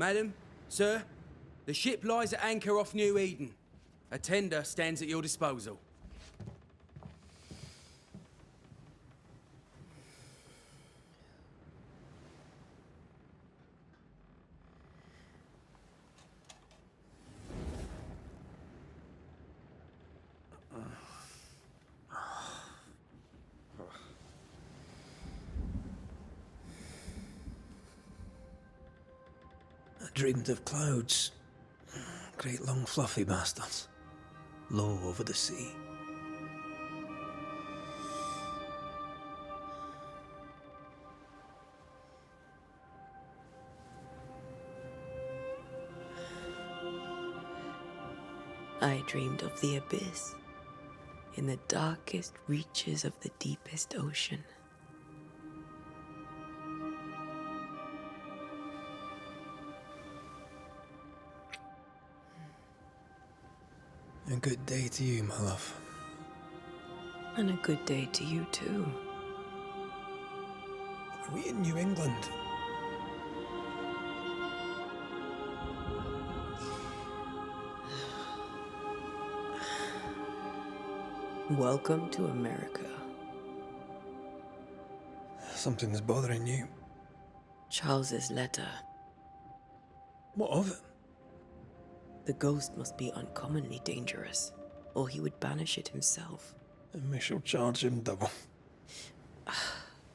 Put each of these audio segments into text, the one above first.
Madam, sir, the ship lies at anchor off New Eden. A tender stands at your disposal. I dreamed of clouds. Great long fluffy bastards. Low over the sea. I dreamed of the abyss, in the darkest reaches of the deepest ocean. A good day to you, my love. And a good day to you too. Are we in New England? Welcome to America. Something's bothering you. Charles's letter. What of it? The ghost must be uncommonly dangerous, or he would banish it himself. And we shall charge him double.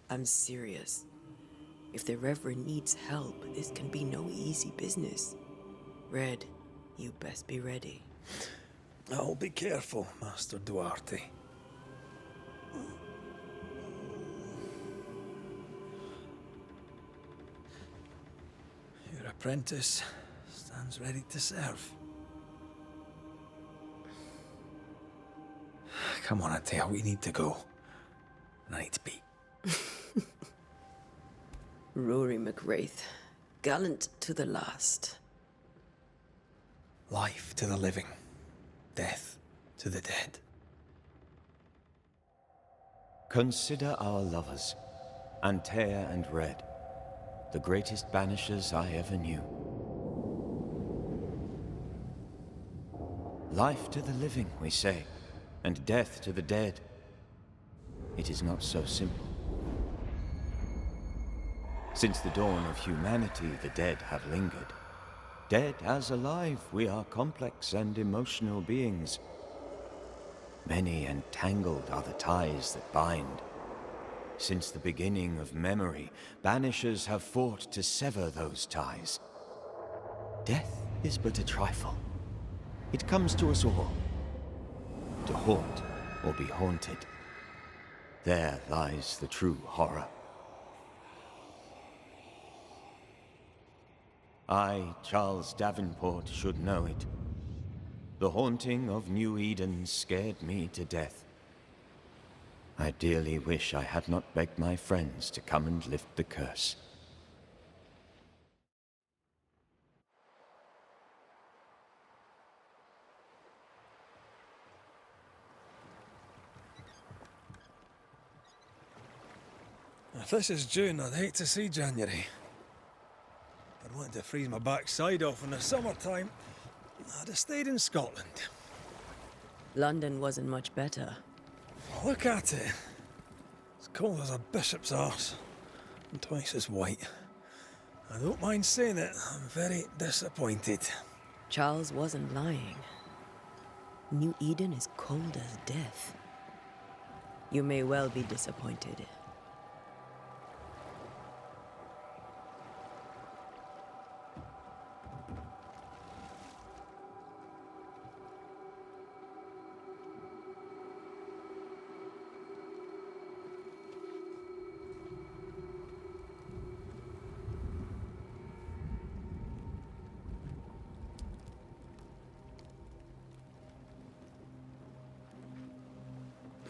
I'm serious. If the Reverend needs help, this can be no easy business. Red, you best be ready. I'll be careful, Master Duarte. Your apprentice stands ready to serve. Come on, Atea, we need to go. And I need to be. Rory McWraith, gallant to the last. Life to the living, death to the dead. Consider our lovers, Antea and Red, the greatest banishers I ever knew. Life to the living, we say, and death to the dead. It is not so simple. Since the dawn of humanity, the dead have lingered. Dead as alive, we are complex and emotional beings. Many and tangled are the ties that bind. Since the beginning of memory, banishers have fought to sever those ties. Death is but a trifle. It comes to us all. To haunt or be haunted. There lies the true horror. I, Charles Davenport, should know it. The haunting of New Eden scared me to death. I dearly wish I had not begged my friends to come and lift the curse. If this is June, I'd hate to see January. I'd want to freeze my backside off in the summertime. I'd have stayed in Scotland. London wasn't much better. Look at it. It's cold as a bishop's arse. And twice as white. I don't mind saying it, I'm very disappointed. Charles wasn't lying. New Eden is cold as death. You may well be disappointed.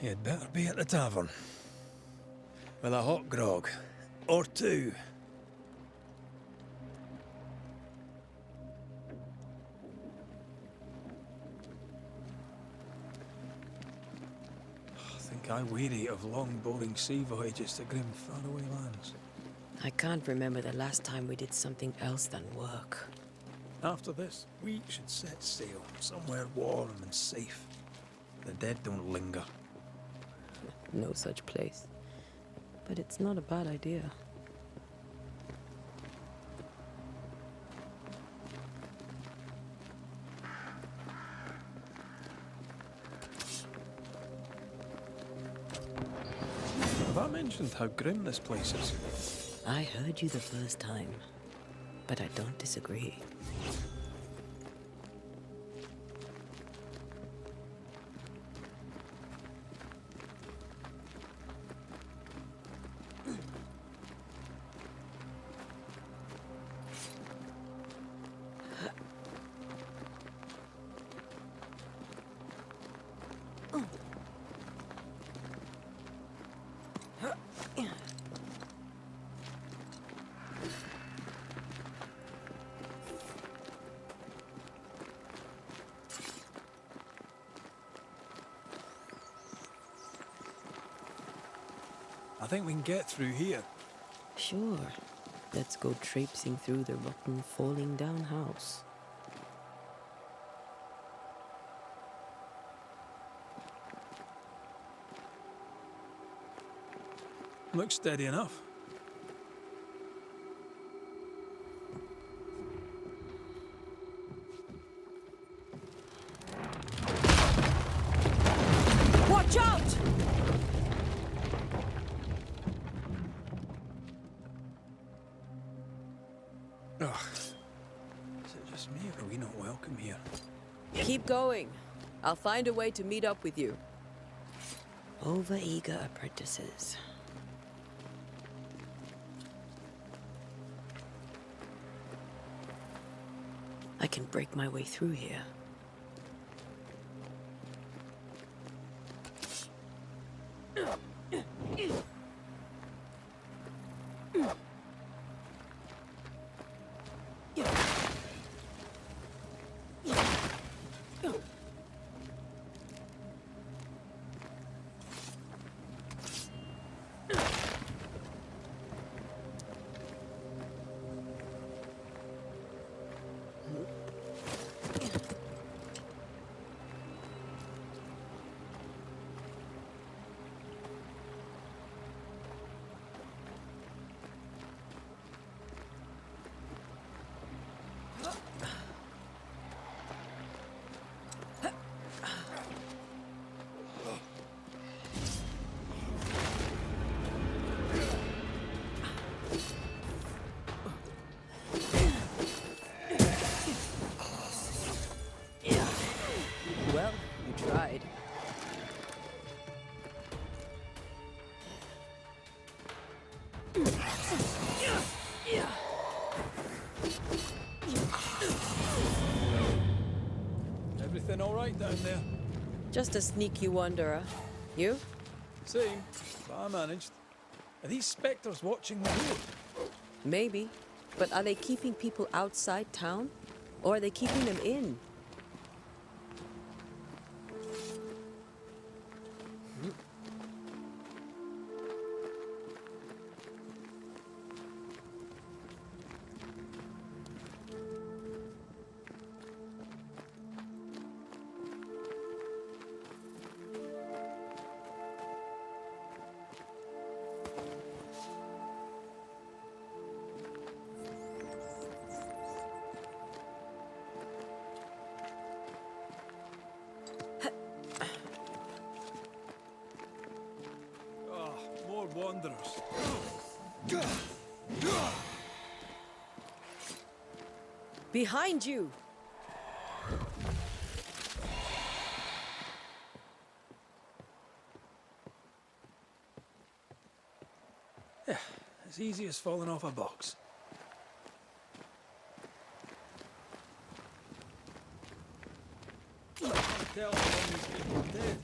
You'd better be at the tavern. With a hot grog. Or two. I think I'm weary of long, boring sea voyages to grim, faraway lands. I can't remember the last time we did something else than work. After this, we should set sail somewhere warm and safe. The dead don't linger. No such place. But it's not a bad idea. Have I mentioned how grim this place is? I heard you the first time, but I don't disagree. I think we can get through here. Sure. Let's go traipsing through the rotten, falling down house. Looks steady enough. Watch out! Ugh. Is it just me or are we not welcome here? Keep going. I'll find a way to meet up with you. Over-eager apprentices. I can break my way through here. Well, you tried. Everything all right down there? Just a sneaky wanderer. You? Same, but I managed. Are these spectres watching the road? Maybe. But are they keeping people outside town? Or are they keeping them in? More wanderers. Behind you! Yeah, as easy as falling off a box. I can't tell how long these people are dead.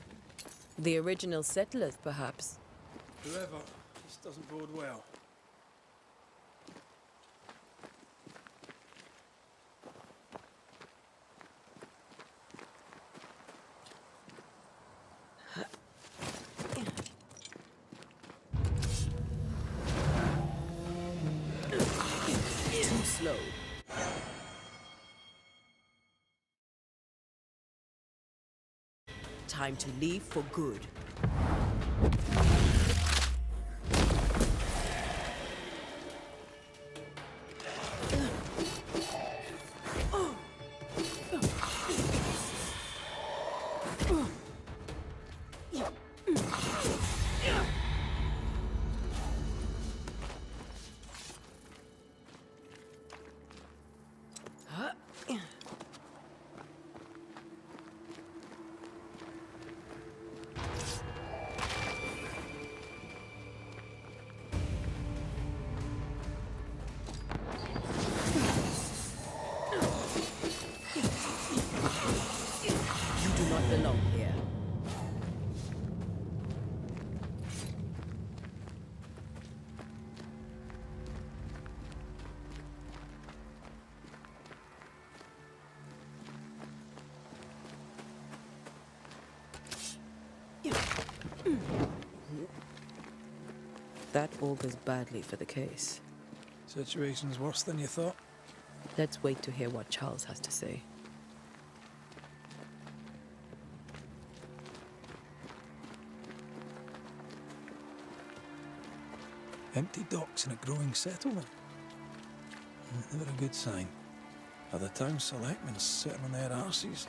The original settlers, perhaps. Whoever, this doesn't bode well. slow. Time to leave for good. You do not belong here. That augurs badly for the case. Situation's worse than you thought. Let's wait to hear what Charles has to say. Empty docks in a growing settlement. Never a good sign. Are the town selectmen sitting on their arses?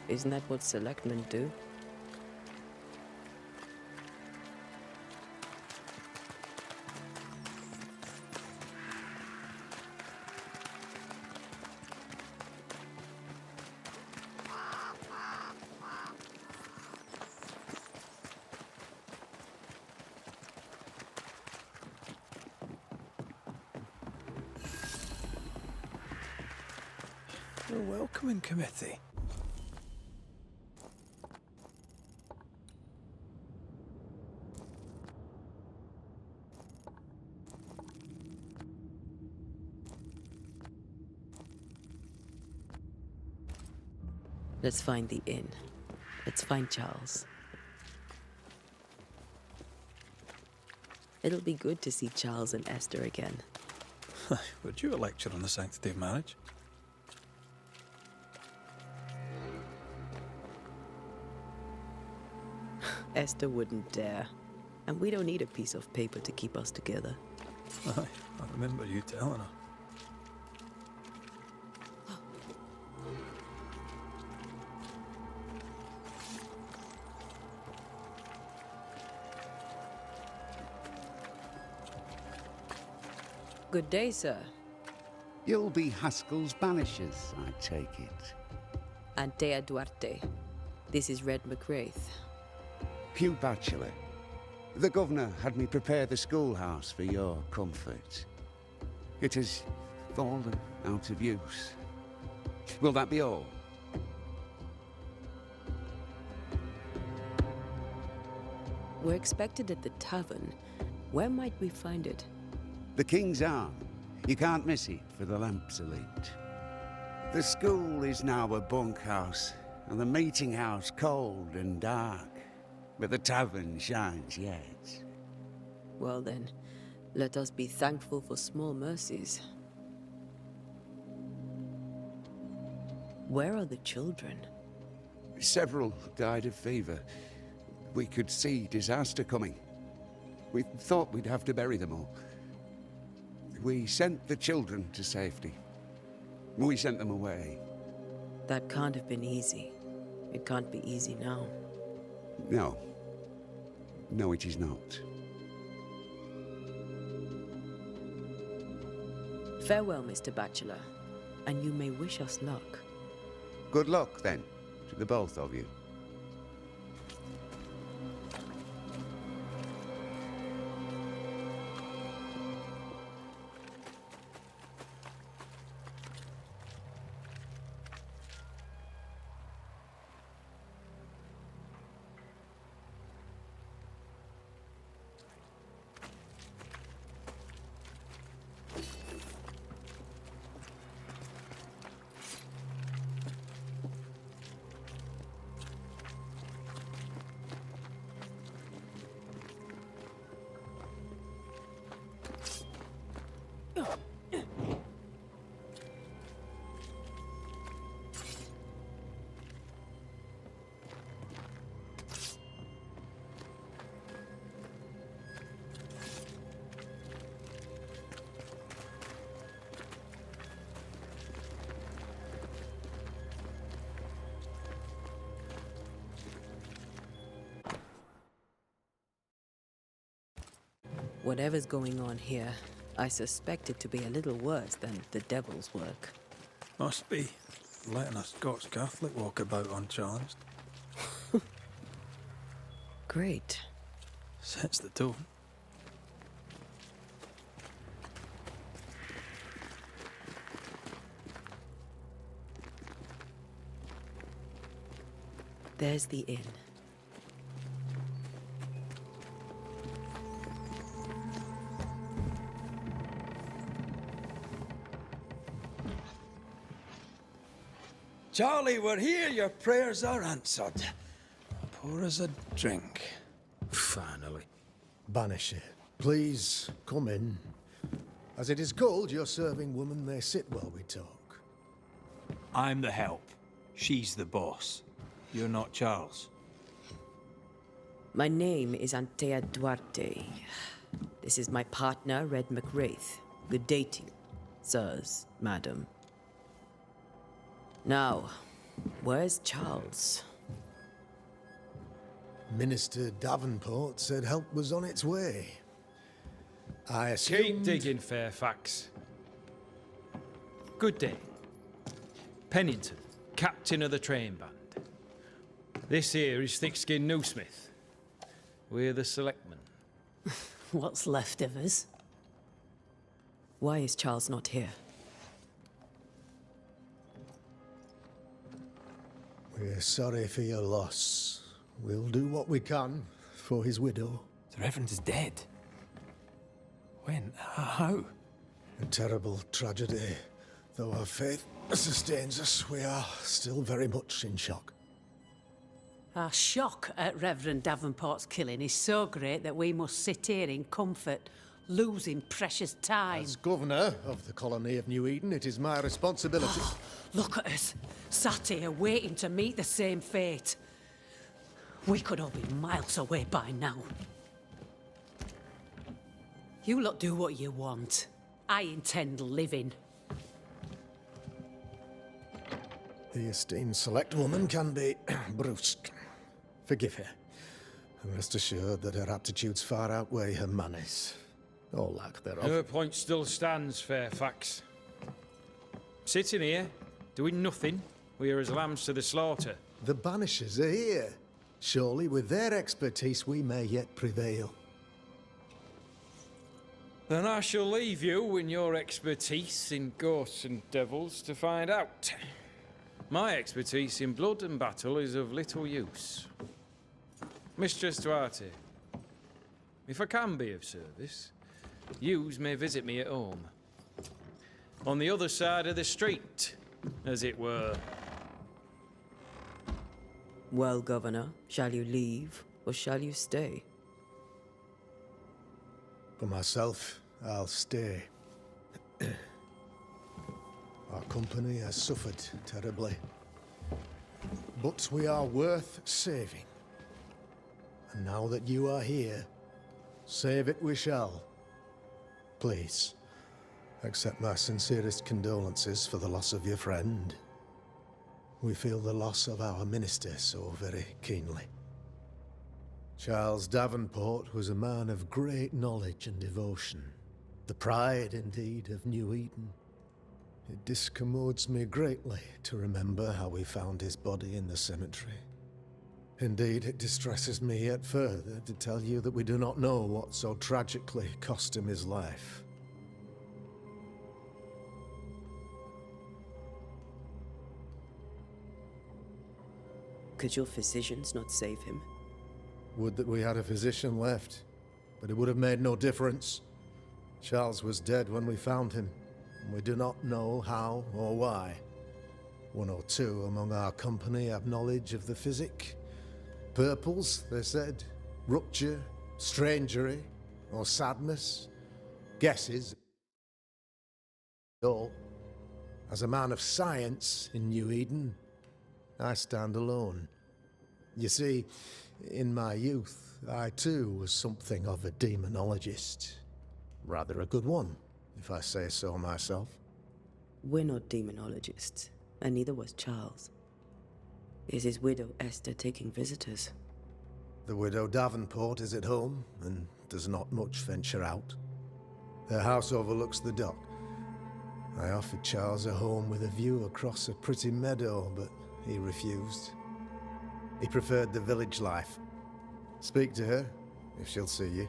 Isn't that what selectmen do? A welcoming committee. Let's find the inn. Let's find Charles. It'll be good to see Charles and Esther again. Would you a lecture on the sanctity of marriage? Esther wouldn't dare. And we don't need a piece of paper to keep us together. Aye, I remember you telling her. Good day, sir. You'll be Haskell's Banishers, I take it. Antea Duarte. This is Red McWraith. Hugh Bachelor. The governor had me prepare the schoolhouse for your comfort. It has fallen out of use. Will that be all? We're expected at the tavern. Where might we find it? The King's Arm. You can't miss it, for the lamps are lit. The school is now a bunkhouse, and the meeting house cold and dark. But the tavern shines yet. Well then, let us be thankful for small mercies. Where are the children? Several died of fever. We could see disaster coming. We thought we'd have to bury them all. We sent the children to safety. We sent them away. That can't have been easy. It can't be easy now. No. No, it is not. Farewell, Mr. Bachelor, and you may wish us luck. Good luck, then, to the both of you. Whatever's going on here, I suspect it to be a little worse than the devil's work. Must be letting a Scots Catholic walk about unchallenged. Great. Sets the tone. There's the inn. Charlie, we're here. Your prayers are answered. Pour us a drink. Finally. Banisher, please come in. As it is cold, your serving woman may sit while we talk. I'm the help. She's the boss. You're not Charles. My name is Antea Duarte. This is my partner, Red McWraith. Good day to you, sirs, madam. Now, where's Charles? Minister Davenport said help was on its way. I Keep assumed... digging, Fairfax. Good day. Pennington, captain of the train band. This here is Thick-Skinned Newsmith. We're the selectmen. What's left of us? Why is Charles not here? We're sorry for your loss. We'll do what we can for his widow. The Reverend is dead. When? How? A terrible tragedy. Though our faith sustains us, we are still very much in shock. Our shock at Reverend Davenport's killing is so great that we must sit here in comfort, losing precious time. As governor of the colony of New Eden, it is my responsibility... Look at us, sat here waiting to meet the same fate. We could all be miles away by now. You lot do what you want. I intend living. The esteemed select woman can be brusque. Forgive her. And rest assured that her aptitudes far outweigh her manners. Or lack thereof. Her point still stands, Fairfax. Sitting here, doing nothing, we're as lambs to the slaughter. The Banishers are here. Surely with their expertise we may yet prevail. Then I shall leave you and your expertise in ghosts and devils to find out. My expertise in blood and battle is of little use. Mistress Duarte, if I can be of service, yous may visit me at home. On the other side of the street, as it were. Well, Governor, shall you leave or shall you stay? For myself, I'll stay. Our company has suffered terribly. But we are worth saving. And now that you are here, save it we shall. Please, accept my sincerest condolences for the loss of your friend. We feel the loss of our minister so very keenly. Charles Davenport was a man of great knowledge and devotion. The pride, indeed, of New Eden. It discommodes me greatly to remember how we found his body in the cemetery. Indeed, it distresses me yet further to tell you that we do not know what so tragically cost him his life. Could your physicians not save him? Would that we had a physician left, but it would have made no difference. Charles was dead when we found him, and we do not know how or why. One or two among our company have knowledge of the physic. Purples, they said, rupture, strangery, or sadness. Guesses. All. As a man of science in New Eden, I stand alone. You see, in my youth, I too was something of a demonologist. Rather a good one, if I say so myself. We're not demonologists, and neither was Charles. Is his widow Esther taking visitors? The widow Davenport is at home and does not much venture out. Their house overlooks the dock. I offered Charles a home with a view across a pretty meadow, but he refused. He preferred the village life. Speak to her, if she'll see you.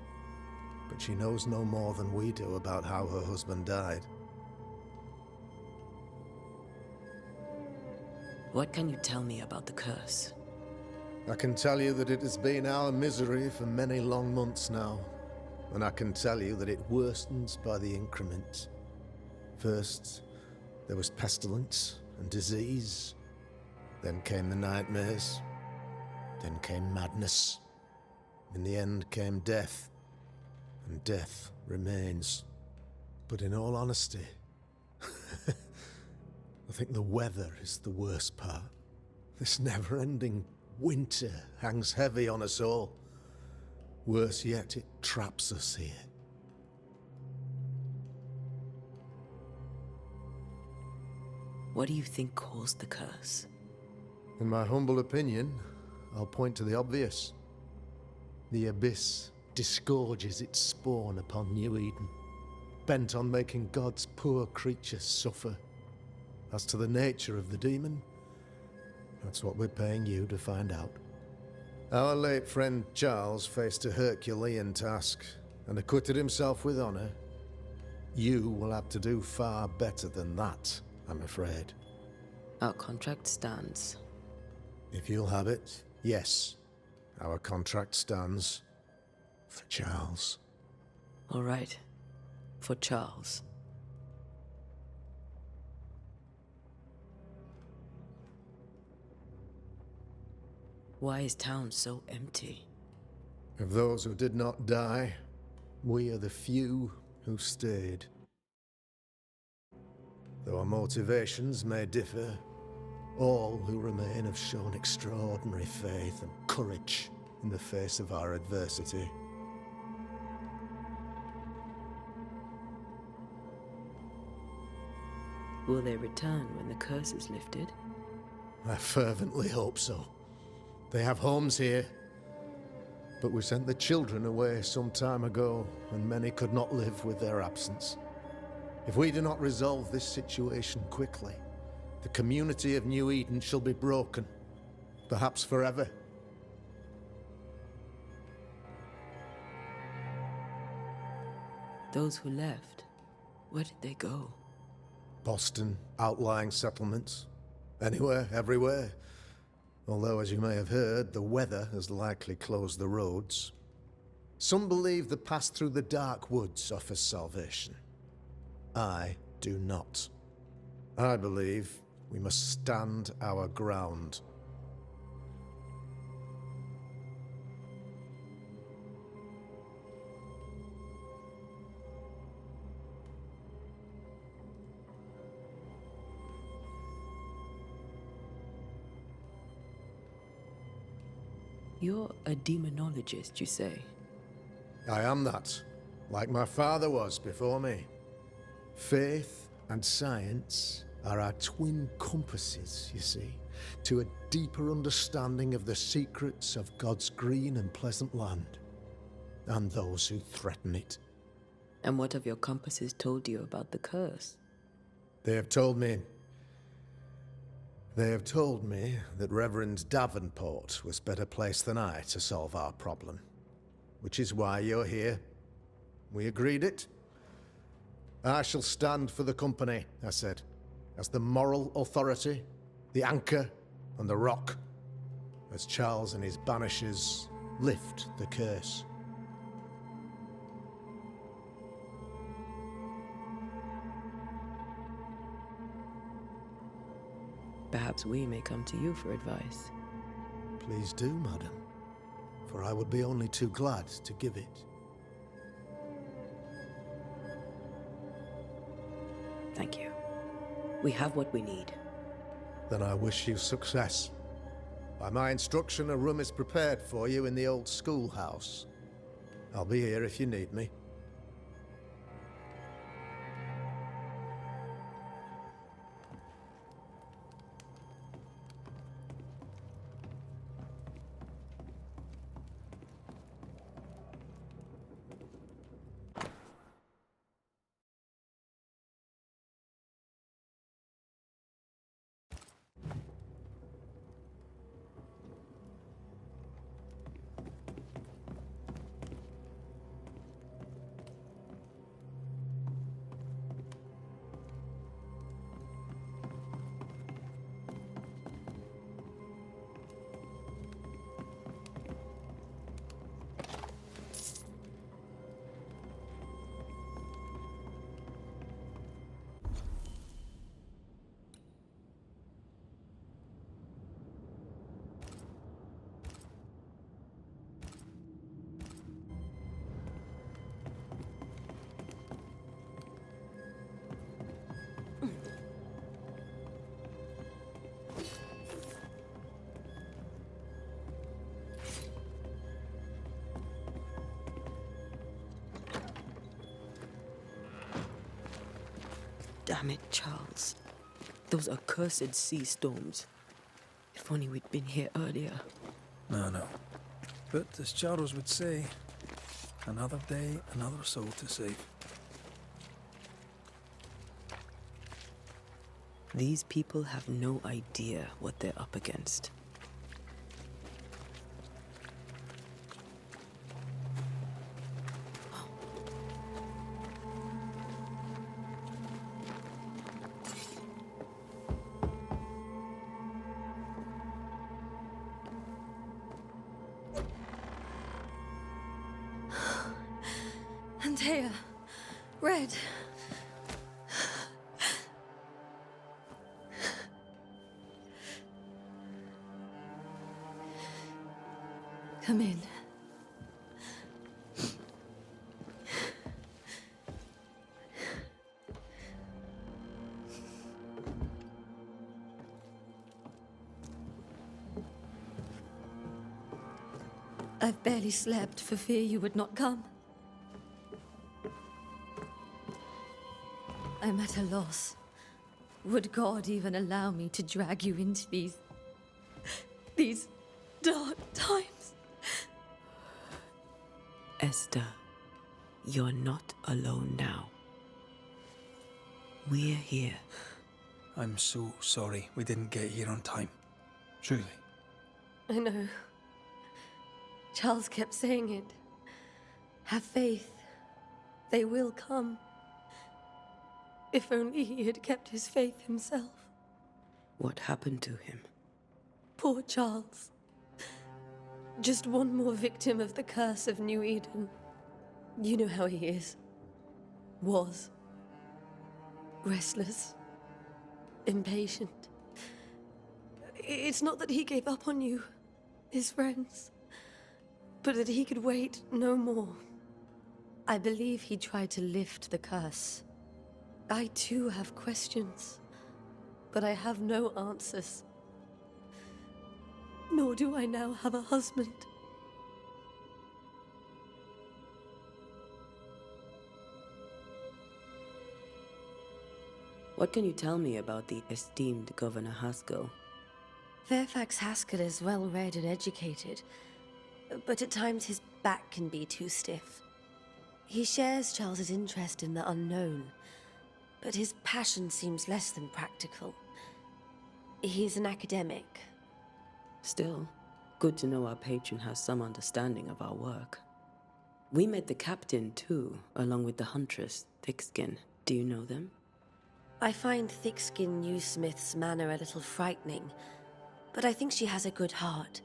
But she knows no more than we do about how her husband died. What can you tell me about the curse? I can tell you that it has been our misery for many long months now. And I can tell you that it worstens by the increment. First, there was pestilence and disease. Then came the nightmares. Then came madness. In the end came death. And death remains. But in all honesty, I think the weather is the worst part. This never-ending winter hangs heavy on us all. Worse yet, it traps us here. What do you think caused the curse? In my humble opinion, I'll point to the obvious. The abyss disgorges its spawn upon New Eden, bent on making God's poor creatures suffer. As to the nature of the demon, that's what we're paying you to find out. Our late friend Charles faced a Herculean task and acquitted himself with honor. You will have to do far better than that, I'm afraid. Our contract stands. If you'll have it, yes. Our contract stands for Charles. All right. For Charles. Why is town so empty? Of those who did not die, we are the few who stayed. Though our motivations may differ, all who remain have shown extraordinary faith and courage in the face of our adversity. Will they return when the curse is lifted? I fervently hope so. They have homes here. But we sent the children away some time ago, and many could not live with their absence. If we do not resolve this situation quickly, the community of New Eden shall be broken, perhaps forever. Those who left, where did they go? Boston, outlying settlements. Anywhere, everywhere. Although, as you may have heard, the weather has likely closed the roads. Some believe the path through the dark woods offers salvation. I do not. I believe we must stand our ground. You're a demonologist, you say? I am that, like my father was before me. Faith and science are our twin compasses, you see, to a deeper understanding of the secrets of God's green and pleasant land, and those who threaten it. And what have your compasses told you about the curse? They have told me that Reverend Davenport was better placed than I to solve our problem. Which is why you're here. We agreed it. I shall stand for the company, I said, as the moral authority, the anchor, and the rock, as Charles and his Banishers lift the curse. Perhaps we may come to you for advice. Please do, madam, for I would be only too glad to give it. Thank you. We have what we need. Then I wish you success. By my instruction, a room is prepared for you in the old schoolhouse. I'll be here if you need me. Damn it, Charles. Those accursed sea storms. If only we'd been here earlier. No. But as Charles would say, another day, another soul to save. These people have no idea what they're up against. Antea, Red. Come in. I've barely slept for fear you would not come. I'm at a loss. Would God even allow me to drag you into these dark times? Esther, you're not alone now. We're here. I'm so sorry we didn't get here on time. Truly. I know. Charles kept saying it. Have faith. They will come. If only he had kept his faith himself. What happened to him? Poor Charles. Just one more victim of the curse of New Eden. You know how he is. Was. Restless. Impatient. It's not that he gave up on you, his friends, but that he could wait no more. I believe he tried to lift the curse. I too have questions, but I have no answers. Nor do I now have a husband. What can you tell me about the esteemed Governor Haskell? Fairfax Haskell is well-read and educated, but at times his back can be too stiff. He shares Charles's interest in the unknown, but his passion seems less than practical. He's an academic. Still, good to know our patron has some understanding of our work. We met the captain, too, along with the huntress, Thickskin. Do you know them? I find Thickskin Newsmith's manner a little frightening, but I think she has a good heart.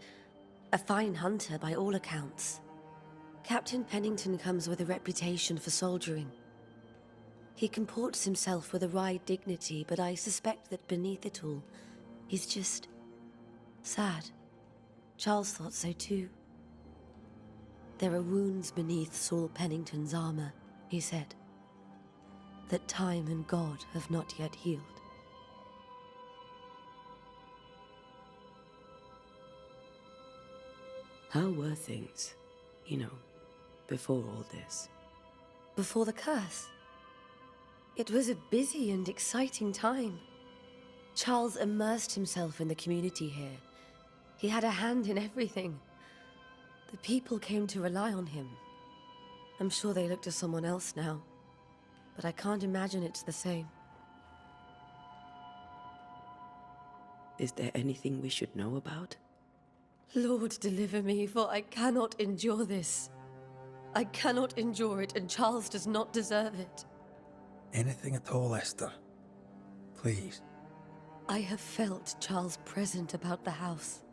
A fine hunter by all accounts. Captain Pennington comes with a reputation for soldiering. He comports himself with a wry dignity, but I suspect that beneath it all, he's just sad. Charles thought so too. There are wounds beneath Saul Pennington's armor, he said, that time and God have not yet healed. How were things, before all this? Before the curse? It was a busy and exciting time. Charles immersed himself in the community here. He had a hand in everything. The people came to rely on him. I'm sure they look to someone else now, but I can't imagine it's the same. Is there anything we should know about? Lord, deliver me, for I cannot endure this. I cannot endure it, and Charles does not deserve it. Anything at all, Esther. Please. I have felt Charles present about the house.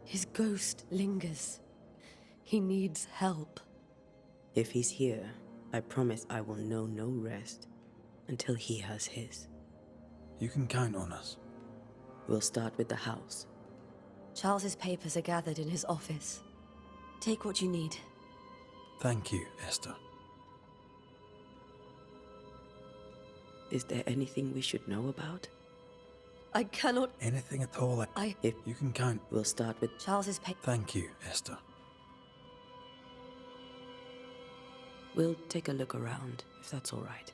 His ghost lingers. He needs help. If he's here, I promise I will know no rest until he has his. You can count on us. We'll start with the house. Charles's papers are gathered in his office. Take what you need. Thank you, Esther. Is there anything we should know about? I cannot... Anything at all. If you can count. We'll start with Charles's papers. Thank you, Esther. We'll take a look around, if that's all right.